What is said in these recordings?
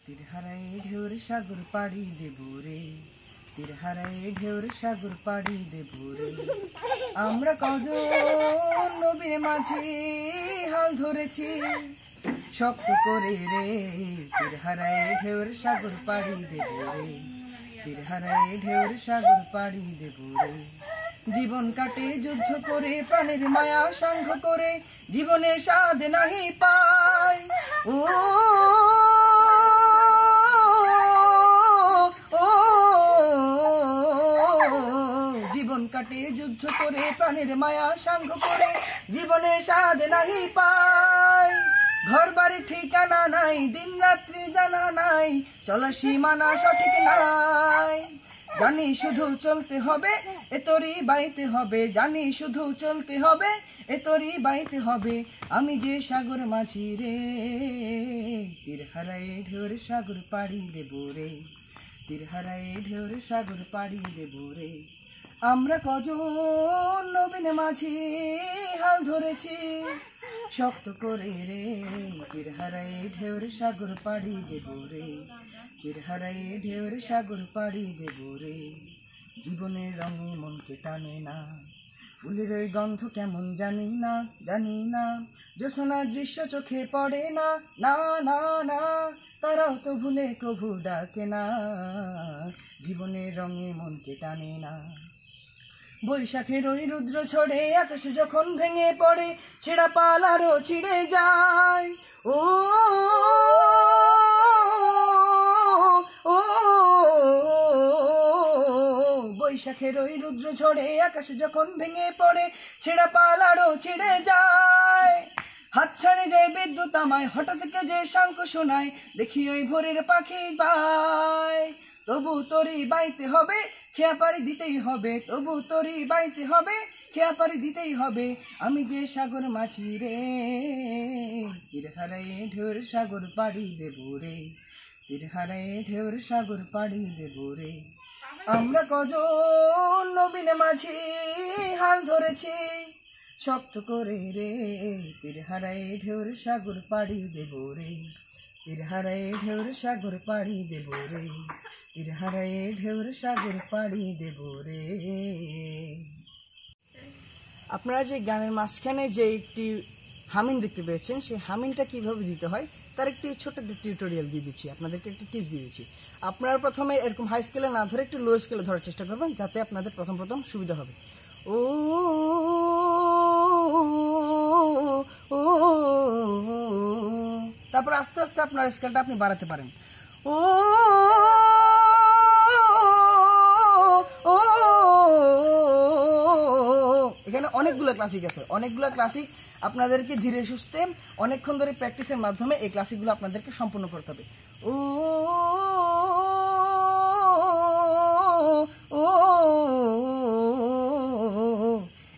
তীর হারায় ঢেউর সাগর পাড়ি দেব রে, তীর হারায় ঢেউর সাগর পাড়ি দেব রে। আমরা কজন নবীর মাঝে হাল ধরেছি শক্ত করে রে, তীর হারায় ঢেউর সাগর পাড়ি দেব রে, তীর হারায় ঢেউর সাগর পাড়ি দেব রে। জীবন কাটে যুদ্ধ করে, প্রাণের মায়া সাঙ্গ করে, জীবনের স্বাদ নাহি পায়। ও জীবন কাটে যুদ্ধ করে, প্রাণের মায়া সাঙ্গ করে, জীবনের স্বাদ নাহি পায়। ঘর বাড়ি ঠিকানা নাই, দিন রাত্রি জানা নাই, চলার সীমানা সঠিক নাই। জানি শুধু চলতে হবে, এ তোরই বাইতে হবে, জানি শুধু চলতে হবে, এ তোরই বাইতে হবে। আমি যে সাগর মাঝি রে, তীর হারায় ঢেউর সাগর পাড়ি দেব রে, তীর হারায় ঢেউর সাগর পাড়ি দেব রে। আমরা কজন নবীন মাঝি হাল ধরেছি শক্ত করে রে, তীর হারায় ঢেউর সাগর পাড়ি দেব রে, তীর হারায় ঢেউর সাগর পাড়ি দেব রে। জীবনের রঙে মনকে টানে না, ফুলের ওই গন্ধ কেমন জানি না, জানি না। জ্যোৎস্নার দৃশ্য চোখে পড়ে না, না না না, তারাও তো ভুলে কভু ডাকে না। জীবনের রঙে মনকে টানে না। বৈশাখের ওই রুদ্র ছড়ে, আকাশে যখন ভেঙে পড়ে, ছেঁড়া পাল আরো ছিঁড়ে যায়। ও বৈশাখের ওই রুদ্র ঝড়ে, আকাশে যখন ভেঙে পড়ে, ছেঁড়া পাল আরো ছিঁড়ে যায়। হাত ছাড়ে যায় বিদ্যুৎ আমায়, হঠাৎ কে যে শঙ্খ শোনায়, দেখি ওই ভোরের পাখি পায়। তবু তোরই বাইতে হবে, খেয়া পারি দিতেই হবে, তবু তোরই বাইতে হবে, খেয়া পারি দিতেই হবে। আমি যে সাগর মাঝি রে, তীর হারায় ঢেউর সাগর পাড়ি দেব রে, তীর হারায় ঢেউর সাগর পাড়ি দেব রে। আমরা কজন নবীন মাঝি হাল ধরেছি শক্ত করে রে, তীর হারায় ঢেউর সাগর পাড়ি দেব রে, তীর হারায় ঢেউর সাগর পাড়ি দেব রে, তীর হারায় ঢেউর সাগর পাড়ি দেব রে। আপনারা যে গানের মাঝখানে যে একটি হামিং দেখতে পেয়েছেন, সেই হামিংটা কিভাবে দিতে হয় তার একটি ছোট্ট একটা টিউটোরিয়াল দিয়ে দিচ্ছি, আপনাদেরকে একটা টিপস দিয়ে দিচ্ছি। আপনারা প্রথমে এরকম হাই স্কেলে না ধরে একটু লো স্কেলে ধরার চেষ্টা করবেন, যাতে আপনাদের প্রথম সুবিধা হবে। ও ও তারপর আস্তে আস্তে আপনার স্কেলটা আপনি বাড়াতে পারেন। ও এখানে অনেকগুলো ক্লাসিক আছে, অনেকগুলো ক্লাসিক আপনাদেরকে ধীরে সুস্থে অনেকক্ষণ ধরে প্র্যাকটিসের মাধ্যমে এই ক্লাসিকগুলো আপনাদেরকে সম্পূর্ণ করতে হবে। ও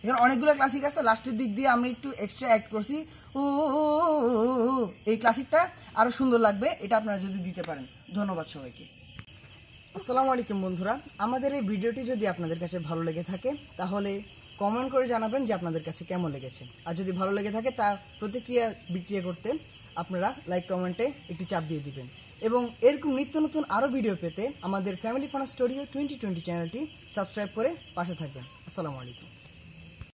এখানে অনেকগুলো ক্লাসিক আছে, লাস্টের দিক দিয়ে আমরা একটু এক্সট্রা অ্যাড করছি। ও এই ক্লাসিকটা আরো সুন্দর লাগবে, এটা আপনারা যদি দিতে পারেন। ধন্যবাদ সবাইকে। আসসালামু আলাইকুম বন্ধুরা, আমাদের এই ভিডিওটি যদি আপনাদের কাছে ভালো লেগে থাকে তাহলে কমেন্ট করে জানাবেন যে আপনাদের কাছে কেমন লেগেছে। আর যদি ভালো লেগে থাকে তা বিক্রিয়া করতে আপনারা লাইক কমেন্টে একটি চাপ দিয়ে দিবেন। এবং এরকম নিত্য নতুন আরও ভিডিও পেতে আমাদের ফ্যামিলি ফান স্টুডিও 2020 চ্যানেলটি সাবস্ক্রাইব করে পাশে থাকবেন। আসসালামু আলাইকুম।